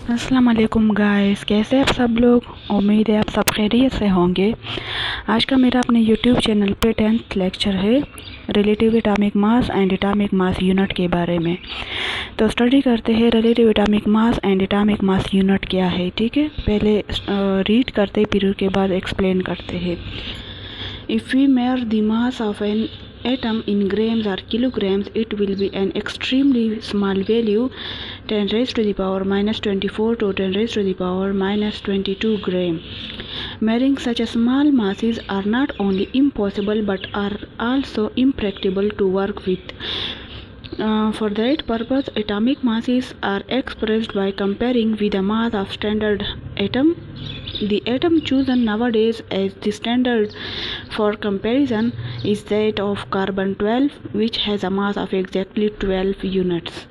अस्सलाम वालेकुम गाइस, कैसे आप सब लोग। उम्मीद है आप सब खैरियत से होंगे। आज का मेरा अपने यूट्यूब चैनल पे 10th लेक्चर है relative atomic mass and atomic mass unit के बारे में। तो स्टडी करते हैं relative atomic mass and atomic mass unit क्या है। ठीक है, पहले रीड करते फिर उसके बाद एक्सप्लेन करते हैं। If we measure the mass of an atom in grams or kilograms, it will be an extremely small value, 10 raised to the power minus 24 to 10 raised to the power minus 22 gram. Measuring such a small masses are not only impossible but are also impracticable to work with. For that purpose, atomic masses are expressed by comparing with the mass of standard atom. The atom chosen nowadays as the standard for comparison is that of carbon-12, which has a mass of exactly 12 units.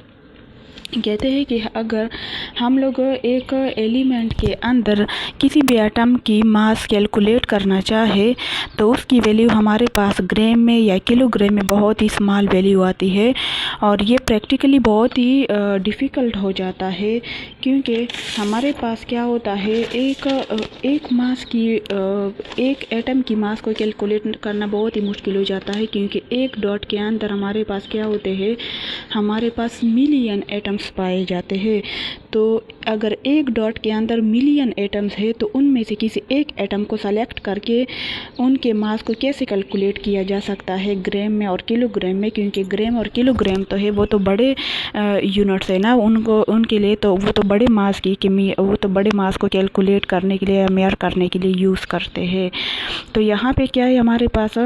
कहते हैं कि अगर हम लोग एक element के अंदर किसी भी एटम की मास कैलकुलेट करना चाहे तो उसकी वैल्यू हमारे पास ग्राम में या किलोग्राम में बहुत ही स्मॉल वैल्यू आती है, और ये प्रैक्टिकली बहुत ही डिफ़िकल्ट हो जाता है, क्योंकि हमारे पास क्या होता है एक मास की एक एटम की मास को कैलकुलेट करना बहुत ही मुश्किल हो जाता है, क्योंकि एक डॉट के अंदर हमारे पास क्या होते हैं, हमारे पास मिलियन एटम्स पाए जाते हैं। तो अगर एक डॉट के अंदर मिलियन एटम्स है तो उनमें से किसी एक एटम को सेलेक्ट करके उनके मास को कैसे कैलकुलेट किया जा सकता है ग्राम में और किलोग्राम में, क्योंकि ग्राम और किलोग्राम तो है वो तो बड़े यूनिट्स है ना, उनके लिए तो वो तो बड़े मास की वो तो बड़े मास को कैलकुलेट करने के लिए मेजर करने के लिए यूज़ करते हैं। तो यहाँ पे क्या है, हमारे पास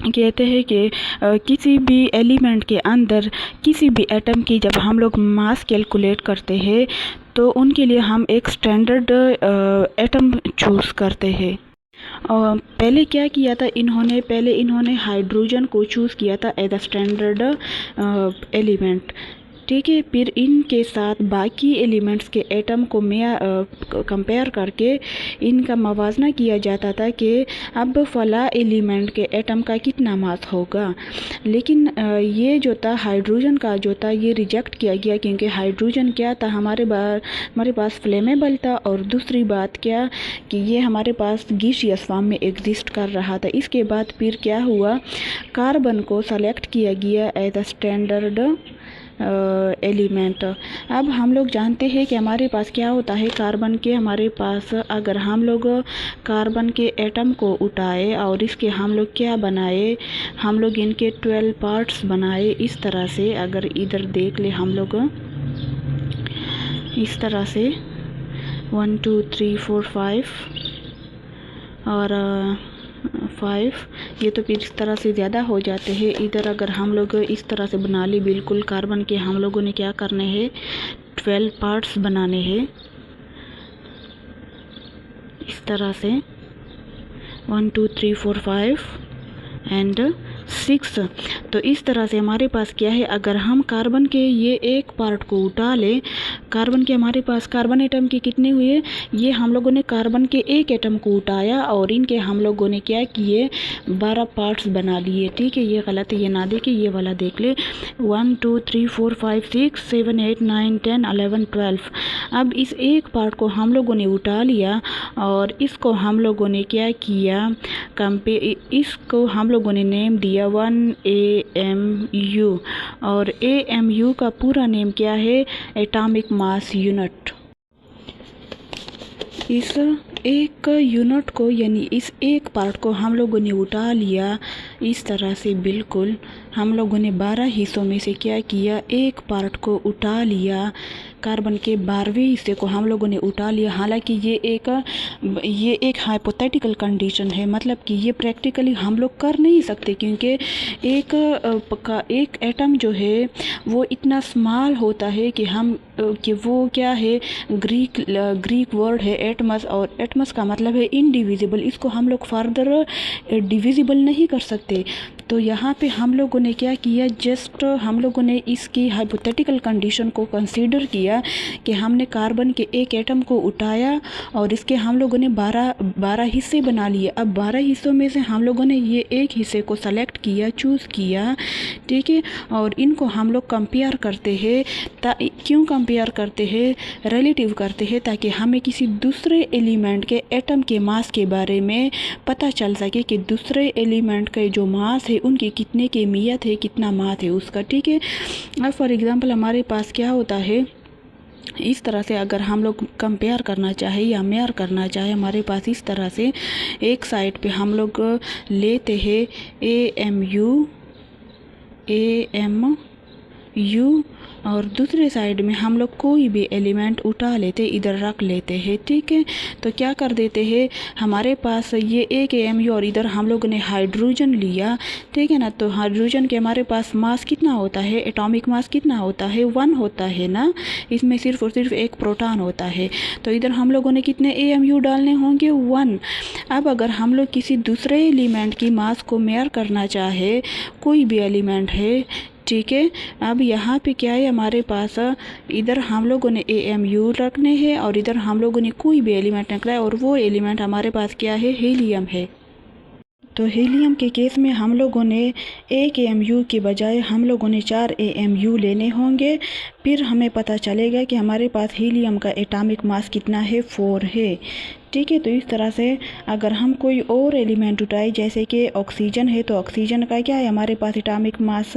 कहते हैं कि किसी भी एलिमेंट के अंदर किसी भी एटम की जब हम लोग मास कैलकुलेट करते हैं तो उनके लिए हम एक स्टैंडर्ड एटम चूज़ करते हैं। और पहले क्या किया था इन्होंने हाइड्रोजन को चूज़ किया था एज अ स्टैंडर्ड एलिमेंट। ठीक है, फिर इनके साथ बाकी एलिमेंट्स के एटम को कंपेयर करके इनका मवाजना किया जाता था कि अब फला एलिमेंट के एटम का कितना मास होगा। लेकिन ये जो था हाइड्रोजन का जो था ये रिजेक्ट किया गया, क्योंकि हाइड्रोजन क्या था, हमारे पास फ्लेमेबल था, और दूसरी बात क्या कि ये हमारे पास गैसियस फॉर्म में एग्जिस्ट कर रहा था। इसके बाद फिर क्या हुआ, कार्बन को सेलेक्ट किया गया एज अ स्टैंडर्ड एलिमेंट। अब हम लोग जानते हैं कि हमारे पास क्या होता है, हमारे पास अगर हम लोग कार्बन के एटम को उठाए और इसके हम लोग क्या बनाए, हम लोग इनके 12 पार्ट्स बनाए। इस तरह से अगर इधर देख ले हम लोग इस तरह से 1 2 3 4 5 और 5, ये तो फिर इस तरह से ज़्यादा हो जाते हैं। इधर अगर हम लोग इस तरह से बना ली, बिल्कुल कार्बन के हम लोगों ने क्या करने हैं, 12 पार्ट्स बनाने हैं इस तरह से 1 2 3 4 5 एंड 6। तो इस तरह से हमारे पास क्या है, अगर हम कार्बन के ये एक पार्ट को उठा लें, कार्बन के हमारे पास कार्बन एटम के कितने हुए, ये हम लोगों ने कार्बन के एक एटम को उठाया और इनके हम लोगों ने क्या किए, 12 पार्ट्स बना लिए। ठीक है, ये गलत है, ये ना देखे, ये वाला देख ले 1 2 3 4 5 6 7 8 9 10 11 12। अब इस एक पार्ट को हम लोगों ने उठा लिया और इसको हम लोगों ने क्या किया, इसको हम लोगों ने नेम दिया 1 AMU, और AMU का पूरा नेम क्या है, एटॉमिक मास यूनिट। इस एक यूनिट को यानी इस एक पार्ट को हम लोगों ने उठा लिया इस तरह से, बिल्कुल हम लोगों ने 12 हिस्सों में से क्या किया, एक पार्ट को उठा लिया, कार्बन के 12वें हिस्से को हम लोगों ने उठा लिया। हालांकि ये एक हाइपोथेटिकल कंडीशन है, मतलब कि ये प्रैक्टिकली हम लोग कर नहीं सकते, क्योंकि एक एटम जो है वो इतना स्मॉल होता है कि वो क्या है, ग्रीक वर्ड है एटमस, और एटमस का मतलब है इनडिविजिबल। इसको हम लोग फर्दर डिविजिबल नहीं कर सकते। तो यहाँ पे हम लोगों ने क्या किया, जस्ट हम लोगों ने इसकी हाइपोथेटिकल कंडीशन को कंसीडर किया कि हमने कार्बन के एक एटम को उठाया और इसके हम लोगों ने 12 हिस्से बना लिए। अब 12 हिस्सों में से हम लोगों ने ये एक हिस्से को सेलेक्ट किया, चूज़ किया, ठीक है, और इनको हम लोग कंपेयर करते हैं। क्यों कंपेयर करते हैं, रिलेटिव करते हैं, ताकि हमें किसी दूसरे एलिमेंट के एटम के मास के बारे में पता चल सके कि दूसरे एलिमेंट के जो मास है उनकी कितने केमियत है, कितना मास है उसका। ठीक है, अब फॉर एग्ज़ाम्पल हमारे पास क्या होता है, इस तरह से अगर हम लोग कंपेयर करना चाहे या मेयर करना चाहे, हमारे पास इस तरह से एक साइड पे हम लोग लेते हैं AMU और दूसरे साइड में हम लोग कोई भी एलिमेंट उठा लेते, इधर रख लेते हैं। ठीक है, तो क्या कर देते हैं, हमारे पास ये एक AMU और इधर हम लोगों ने हाइड्रोजन लिया। ठीक है ना, तो हाइड्रोजन के हमारे पास मास कितना होता है, एटॉमिक मास कितना होता है, 1 होता है ना, इसमें सिर्फ और सिर्फ एक प्रोटॉन होता है। तो इधर हम लोगों ने कितने AMU डालने होंगे, 1। अब अगर हम लोग किसी दूसरे एलिमेंट की मास को मेयर करना चाहे, कोई भी एलिमेंट है, ठीक है, अब यहाँ पे क्या है हमारे पास, इधर हम लोगों ने AMU रखने हैं और इधर हम लोगों ने कोई भी एलिमेंट रखना है, और वो एलिमेंट हमारे पास क्या है, हीलियम है। तो हीलियम के केस में हम लोगों ने एक AMU के बजाय हम लोगों ने 4 AMU लेने होंगे। फिर हमें पता चलेगा कि हमारे पास हीलियम का एटॉमिक मास कितना है, 4 है। ठीक है, तो इस तरह से अगर हम कोई और एलिमेंट उठाए, जैसे कि ऑक्सीजन है, तो ऑक्सीजन का क्या है, हमारे पास एटॉमिक मास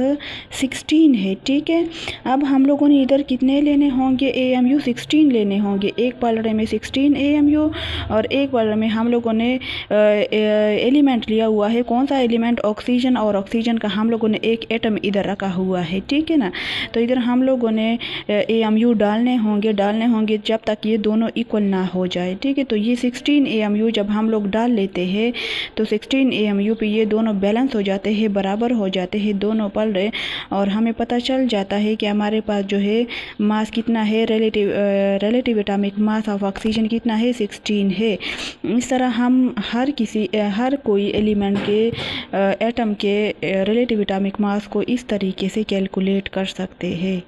16 है। ठीक है, अब हम लोगों ने इधर कितने लेने होंगे, AMU 16 लेने होंगे। एक पलड़े में 16 AMU और एक पलड़े में हम लोगों ने एलिमेंट लिया हुआ है, कौन सा एलिमेंट, ऑक्सीजन, और ऑक्सीजन का हम लोगों ने एक एटम इधर रखा हुआ है। ठीक है ना, तो इधर हम लोगों ने AMU डालने होंगे जब तक ये दोनों इक्वल ना हो जाए। ठीक है, तो ये 16 AMU जब हम लोग डाल लेते हैं तो 16 AMU पे ये दोनों बैलेंस हो जाते हैं, बराबर हो जाते हैं दोनों पलड़े, और हमें पता चल जाता है कि हमारे पास जो है मास कितना है, relative atomic mass of oxygen कितना है, 16 है। इस तरह हम हर कोई एलिमेंट के एटम के रिलेटिव एटॉमिक मास को इस तरीके से कैलकुलेट कर सकते हैं।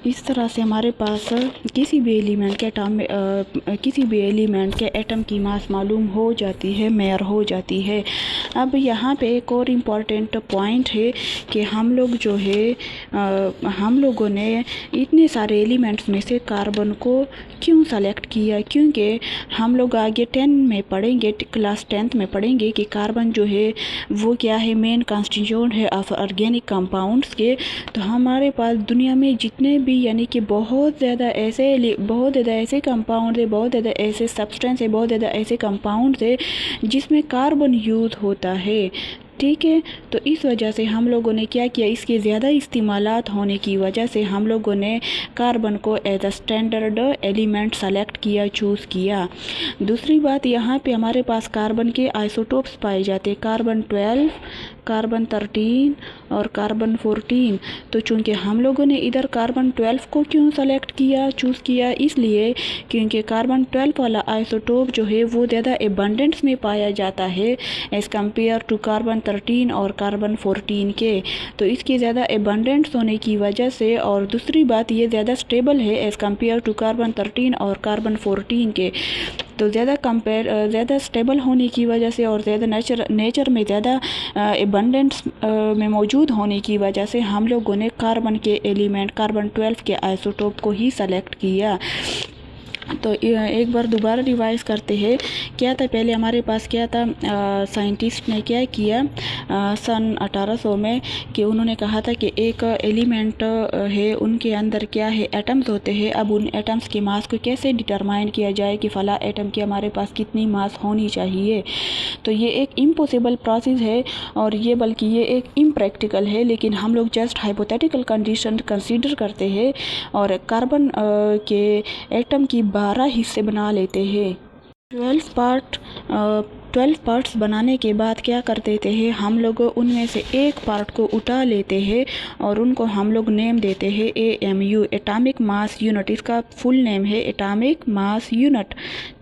इस तरह से हमारे पास किसी भी एलिमेंट के एटम की मास मालूम हो जाती है, मेयर हो जाती है। अब यहाँ पे एक और इम्पॉर्टेंट पॉइंट है कि हम लोग जो है हम लोगों ने इतने सारे एलिमेंट्स में से कार्बन को क्यों सेलेक्ट किया, क्योंकि हम लोग आगे 10 में पढ़ेंगे, क्लास 10th में पढ़ेंगे कि कार्बन जो है वो क्या है, मेन कॉन्स्टिट्यूएंट है ऑफ ऑर्गेनिक कंपाउंड्स के। तो हमारे पास दुनिया में जितने भी यानी कि बहुत ज़्यादा ऐसे कंपाउंड है, बहुत ज़्यादा ऐसे सब्सटेंस है, बहुत ज़्यादा ऐसे कंपाउंड्स है जिसमें कार्बन यूज़ होता है। ठीक है, तो इस वजह से हम लोगों ने क्या किया, इसके ज़्यादा इस्तेमालात होने की वजह से हम लोगों ने कार्बन को as a standard element select किया, चूज़ किया। दूसरी बात, यहाँ पे हमारे पास कार्बन के आइसोटोप्स पाए जाते हैं, कार्बन 12, कार्बन 13 और कार्बन 14। तो चूँकि हम लोगों ने इधर कार्बन 12 को क्यों सेलेक्ट किया, चूज़ किया, इसलिए क्योंकि कार्बन 12 वाला आइसोटोप जो है वो ज़्यादा एबंडेंस में पाया जाता है एज़ कम्पेयर टू कार्बन 13 और कार्बन 14 के। तो इसके ज़्यादा एबंडेंस होने की वजह से, और दूसरी बात ये ज़्यादा स्टेबल है एज़ कम्पेयर टू कार्बन 13 और कार्बन 14 के। तो ज़्यादा स्टेबल होने की वजह से और ज़्यादा नेचर में ज़्यादा एबंडेंस में मौजूद होने की वजह से हम लोगों ने कार्बन के एलिमेंट कार्बन 12 के आइसोटोप को ही सेलेक्ट किया। तो एक बार दोबारा रिवाइज करते हैं, क्या था पहले हमारे पास, क्या था, साइंटिस्ट ने क्या किया सन 1800 में कि उन्होंने कहा था कि एक एलिमेंट है, उनके अंदर क्या है, एटम्स होते हैं। अब उन एटम्स की मास को कैसे डिटरमाइन किया जाए कि फ़ला एटम की हमारे पास कितनी मास होनी चाहिए। तो ये एक इम्पॉसिबल प्रोसेस है और बल्कि ये एक इम्प्रैक्टिकल है, लेकिन हम लोग जस्ट हाइपोथेटिकल कंडीशन कंसीडर करते हैं और कार्बन के एटम की 12 हिस्से बना लेते हैं। 12 पार्ट्स बनाने के बाद क्या कर देते हैं, हम लोग उनमें से एक पार्ट को उठा लेते हैं और उनको हम लोग नेम देते हैं AMU, एटॉमिक मास यूनिट। इसका फुल नेम है एटॉमिक मास यूनिट।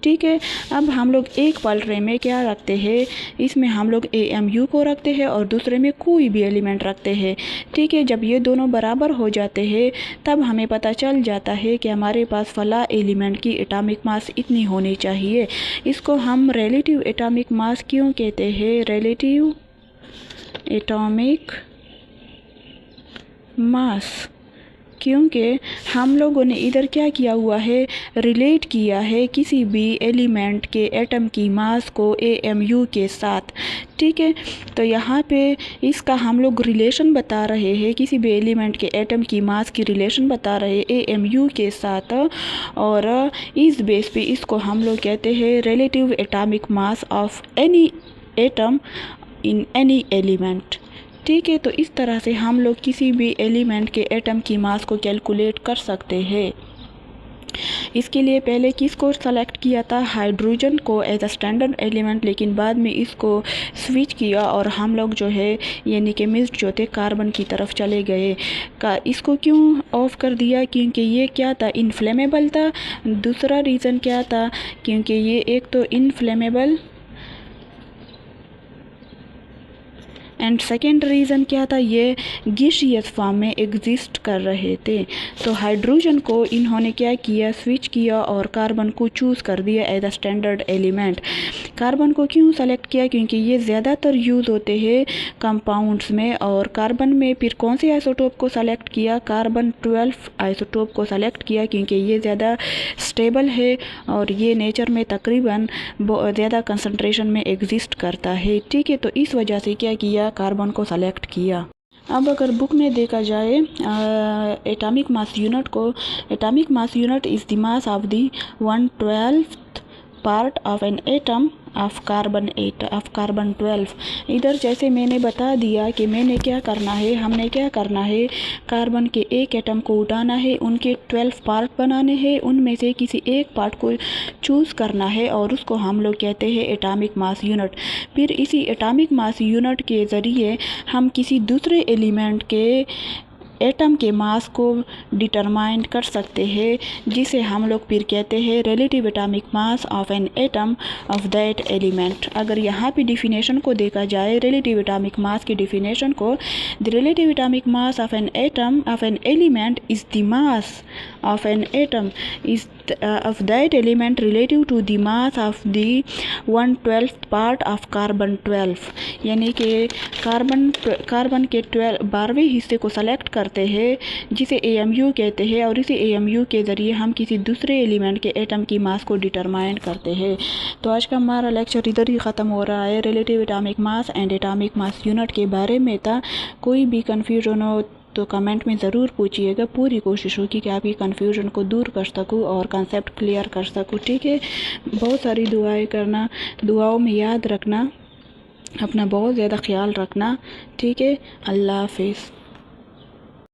ठीक है, अब हम लोग एक पलड़े में क्या रखते हैं, इसमें हम लोग AMU को रखते हैं और दूसरे में कोई भी एलिमेंट रखते हैं। ठीक है, जब ये दोनों बराबर हो जाते हैं तब हमें पता चल जाता है कि हमारे पास फला एलिमेंट की एटॉमिक मास इतनी होनी चाहिए। इसको हम रिलेटिव एटॉमिक मास क्यों कहते हैं, रिलेटिव एटॉमिक मास। क्योंकि हम लोगों ने इधर क्या किया हुआ है, रिलेट किया है किसी भी एलिमेंट के एटम की मास को AMU के साथ। ठीक है, तो यहाँ पे इसका हम लोग रिलेशन बता रहे हैं, किसी भी एलिमेंट के एटम की मास की रिलेशन बता रहे हैं AMU के साथ, और इस बेस पे इसको हम लोग कहते हैं relative atomic mass of any atom in any element. ठीक है, तो इस तरह से हम लोग किसी भी एलिमेंट के एटम की मास को कैलकुलेट कर सकते हैं। इसके लिए पहले किसको सेलेक्ट किया था, हाइड्रोजन को एज अ स्टैंडर्ड एलिमेंट, लेकिन बाद में इसको स्विच किया और हम लोग जो है यानी कि मिक्स्ड जो थे कार्बन की तरफ चले गए। इसको क्यों ऑफ कर दिया, क्योंकि ये क्या था, इनफ्लेमेबल था। दूसरा रीज़न क्या था, क्योंकि ये एक तो इनफ्लेमेबल एंड सेकेंड रीज़न क्या था, ये गैसियस फॉर्म में एग्जिस्ट कर रहे थे। तो हाइड्रोजन को इन्होंने क्या किया, स्विच किया और कार्बन को चूज़ कर दिया as a standard element. Carbon को क्यों सेलेक्ट किया, क्योंकि ये ज़्यादातर यूज़ होते हैं कंपाउंड्स में। और कार्बन में फिर कौन से आइसोटोप को सेलेक्ट किया, कार्बन 12 आइसोटोप को सेलेक्ट किया, क्योंकि ये ज़्यादा स्टेबल है और ये नेचर में तकरीबन ज़्यादा कंसंट्रेशन में एग्जिस्ट करता है। ठीक है, तो इस वजह से क्या किया, कार्बन को सेलेक्ट किया। अब अगर बुक में देखा जाए एटॉमिक मास यूनिट को, atomic mass unit is the mass of the 1/12 part of an atom of carbon 12। इधर जैसे मैंने बता दिया कि मैंने क्या करना है, हमने क्या करना है, कार्बन के एक एटम को उठाना है, उनके 12 पार्ट बनाने हैं, उनमें से किसी एक पार्ट को चूज़ करना है और उसको हम लोग कहते हैं एटॉमिक मास यूनिट। फिर इसी एटॉमिक मास यूनिट के ज़रिए हम किसी दूसरे एलिमेंट के एटम के मास को डिटरमाइन कर सकते हैं, जिसे हम लोग फिर कहते हैं relative atomic mass of an atom of that element. अगर यहाँ पे डिफिनेशन को देखा जाए, रिलेटिव एटॉमिक मास की डिफिनेशन को, the relative atomic mass of an atom of an element is the mass of an atom is of that element relative to the mass of the 1/12 part of carbon 12। यानी कि carbon के 12वें हिस्से को select करते हैं, जिसे AMU कहते हैं, और इसी AMU के ज़रिए हम किसी दूसरे एलिमेंट के एटम की मास को डिटरमाइन करते हैं। तो आज का हमारा लेक्चर इधर ही ख़त्म हो रहा है। Relative atomic mass and atomic mass unit के बारे में था। कोई भी कन्फ्यूजन हो तो कमेंट में ज़रूर पूछिएगा। पूरी कोशिश होगी कि आपकी कन्फ्यूजन को दूर कर सकूं और कंसेप्ट क्लियर कर सकूं। ठीक है, बहुत सारी दुआएं करना, दुआओं में याद रखना, अपना बहुत ज़्यादा ख्याल रखना। ठीक है, अल्लाह हाफिज़।